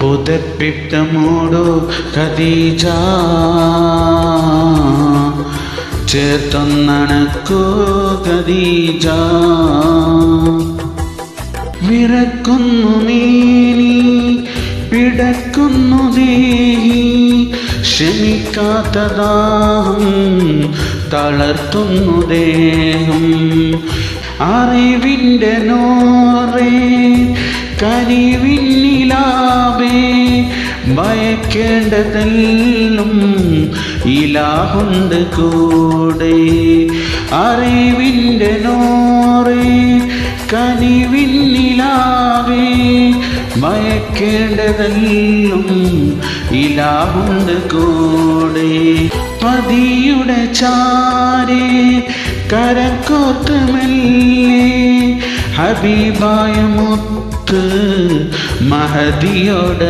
പുതപ്പിട്ട മൂടു ഖദീജ ചേർത്തൊന്നണക്കൂ ഖദീജ വിറക്കുന്നു മേനി പിടക്കുന്നു ദേഹി ക്ഷമിക്കാത്ത ദാഹം തളർത്തുന്നു ദേഹം അറിവിൻ്റെ നോറേ കനിവിന്നിലാവേ ഭയക്കേണ്ടതെല്ലാം ഇലാഹുണ്ട് കൂടെ അറിവിൻ്റെ നോറേ കനിവിന്നിലാവേ ഭയക്കേണ്ടതെല്ലാം ഇലാഹുണ്ട് കൂടെ പതിയുടെ ചാരേ കരക്കോർത്ത് മെല്ലെ ഹബീബായ മുത്ത് മഹദിയോട്